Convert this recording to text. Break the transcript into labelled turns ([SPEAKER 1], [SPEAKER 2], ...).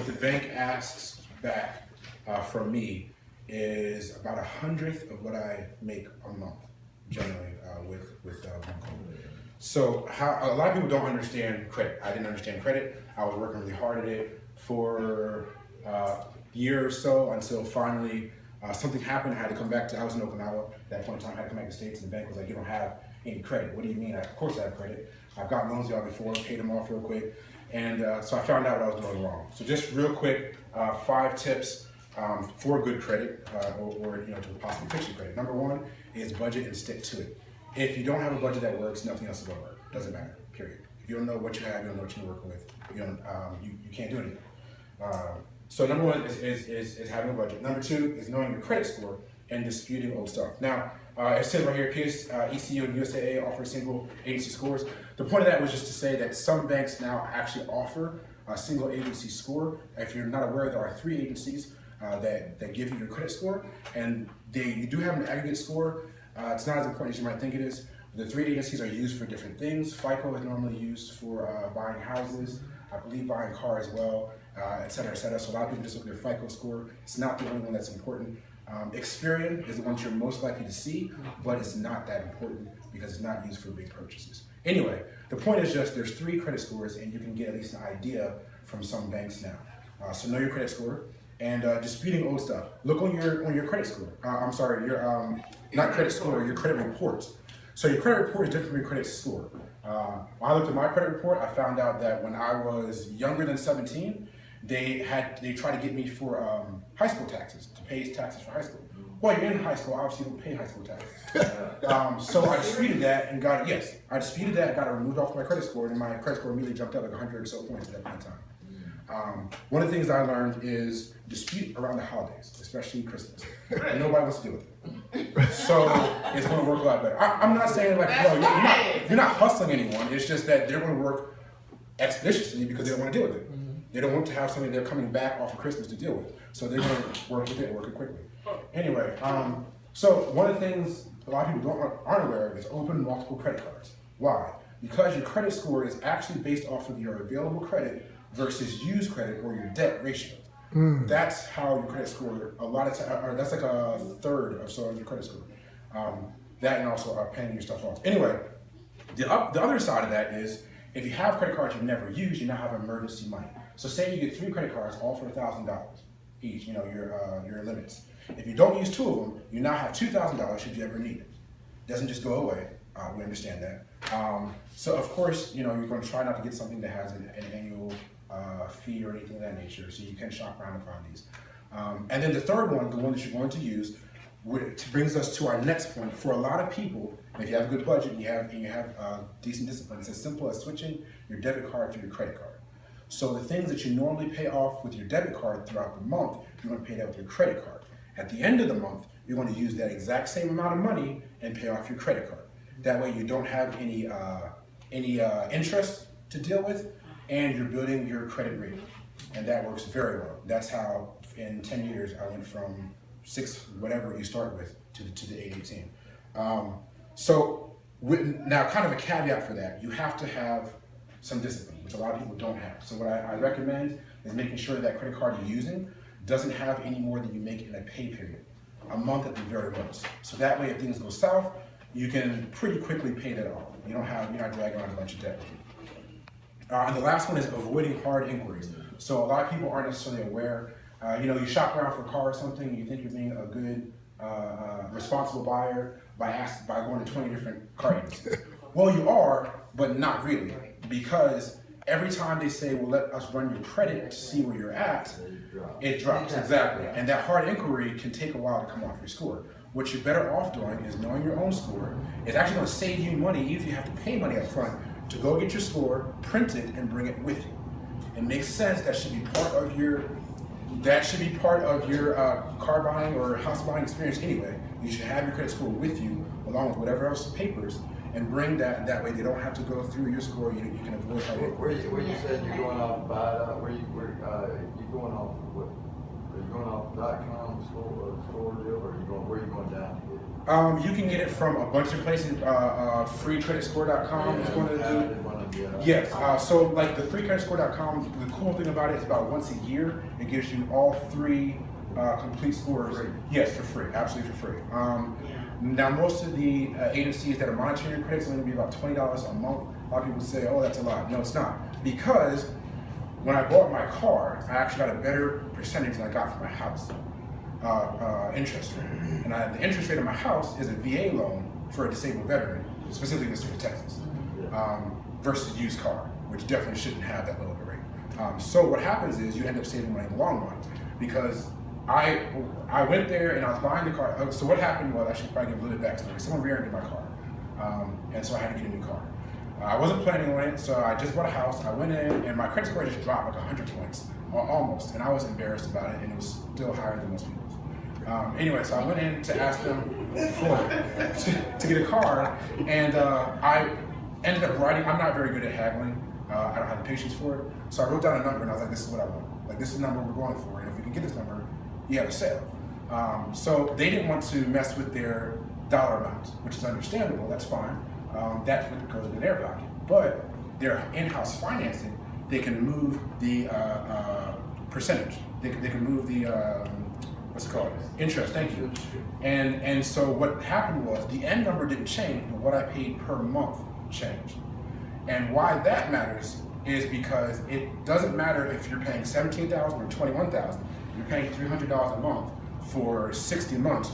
[SPEAKER 1] what the bank asks back from me is about 100th of what I make a month, generally, with One. So a lot of people don't understand credit. I didn't understand credit. I was working really hard at it for a year or so until finally something happened. I had to come back I was in Okinawa at that point in time. I had to come back to the States, and the bank was like, "You don't have any credit." "What do you mean?" Of course I have credit. I've gotten loans y'all before, paid them off real quick. And so I found out what I was doing wrong. So just real quick, 5 tips for good credit or to possibly fix your credit. Number 1 is budget and stick to it. If you don't have a budget that works, nothing else is gonna work. Doesn't matter, period. If you don't know what you have, you don't know what you're working with, you can't do anything. So number 1 is having a budget. Number 2 is knowing your credit score and disputing old stuff. Now, it says right here, PS, ECU, and USAA offer single agency scores. The point of that was just to say that some banks now actually offer a single agency score. If you're not aware, there are 3 agencies that give you your credit score, and you do have an aggregate score. It's not as important as you might think it is. The 3 agencies are used for different things. FICO is normally used for buying houses, I believe buying cars as well, et cetera, et cetera. So a lot of people just look at their FICO score. It's not the only one that's important. Experian is the one you're most likely to see, but it's not that important because it's not used for big purchases. Anyway, the point is just there's 3 credit scores, and you can get at least an idea from some banks now. So know your credit score and disputing old stuff. Look on your credit score. I'm sorry, your not credit score, your credit reports. So your credit report is different from your credit score. When I looked at my credit report, I found out that when I was younger than 17, they tried to get me for high school taxes, to pay taxes for high school. Well, you're in high school, obviously you don't pay high school taxes. So I disputed that and got it, I disputed that and got it removed off my credit score, and my credit score immediately jumped up like 100 or so points at that point in time. One of the things I learned is dispute around the holidays, especially Christmas. Nobody wants to deal with it. So it's going to work a lot better. I'm not saying like, well, you're not hustling anyone. It's just that they're going to work expeditiously because they don't want to deal with it. They don't want to have something they're coming back off of Christmas to deal with. So they're going to work with it, work it quickly. Anyway, so one of the things a lot of people aren't aware of is open multiple credit cards. Why? Because your credit score is actually based off of your available credit versus used credit or your debt ratio. That's how your credit score, a lot of times, that's like a third of your credit score. That and also paying your stuff off. Anyway, the other side of that is if you have credit cards you never use, you now have emergency money. So say you get 3 credit cards, all for $1,000 each, your limits. If you don't use 2 of them, you now have $2,000 should you ever need it. It doesn't just go away. We understand that. So of course, you're going to try not to get something that has an annual fee or anything of that nature, so you can shop around and find these. And then the third one, the one that you're going to use, which brings us to our next point. For a lot of people, if you have a good budget and you have decent discipline, it's as simple as switching your debit card to your credit card. So the things that you normally pay off with your debit card throughout the month, you're going to pay that with your credit card. At the end of the month, you're going to use that exact same amount of money and pay off your credit card. That way you don't have any interest to deal with, and you're building your credit rating. And that works very well. That's how in 10 years I went from 6, whatever you start with, to the 818. Now kind of a caveat for that, you have to have some discipline, which a lot of people don't have. So what I recommend is making sure that credit card you're using doesn't have any more than you make in a pay period, a month at the very most. So that way if things go south, you can pretty quickly pay that off. You're not dragging on a bunch of debt with you. And the last one is avoiding hard inquiries. So a lot of people aren't necessarily aware. You shop around for a car or something, and you think you're being a good, responsible buyer by going to 20 different car agencies. Well, you are, but not really, because every time they say, well, let us run your credit to see where you're at, it drops, exactly. And that hard inquiry can take a while to come off your score. What you're better off doing is knowing your own score. It's actually going to save you money, even if you have to pay money up front, to go get your score, print it, and bring it with you. It makes sense. That should be part of your car buying or house buying experience anyway. You should have your credit score with you, along with whatever else papers, and bring that. That way, they don't have to go through your score. You can avoid hard inquiries.
[SPEAKER 2] Where you said you're going off buy it out? Where you going off what? Are you going off .com store deal, or where are you going down to get it?
[SPEAKER 1] You can get it from a bunch of places. Freecreditscore.com is going to do. Yes, so like the freecreditscore.com, the cool thing about it is about once a year, it gives you all 3 complete scores.
[SPEAKER 2] Free.
[SPEAKER 1] Yes, for free, absolutely for free. Now most of the agencies that are monitoring your credits are going to be about $20 a month. A lot of people say, oh, that's a lot. No, it's not. Because when I bought my car, I actually got a better percentage than I got for my house interest rate. And the interest rate of my house is a VA loan for a disabled veteran, specifically in the state of Texas, versus used car, which definitely shouldn't have that low of a rate. So what happens is you end up saving money in the long run, because I went there and I was buying the car. So what happened was, I should probably give a little bit of backstory. Someone rear-ended my car, and so I had to get a new car. I wasn't planning on it, so I just bought a house. I went in, and my credit score just dropped like 100 points, almost, and I was embarrassed about it, and it was still higher than most people's. Anyway, so I went in to ask them to get a car, and I ended up writing. I'm not very good at haggling. I don't have the patience for it, so I wrote down a number, and I was like, "This is what I want. Like, this is the number we're going for, and if we can get this number, you have a sale." So they didn't want to mess with their dollar amount, which is understandable. That's fine. That's what goes into their pocket. But their in-house financing, they can move the percentage. They can move the what's it called? Interest. Thank you. And so what happened was the end number didn't change, but what I paid per month changed. And why that matters is because it doesn't matter if you're paying $17,000 or $21,000. You're paying $300 a month for 60 months.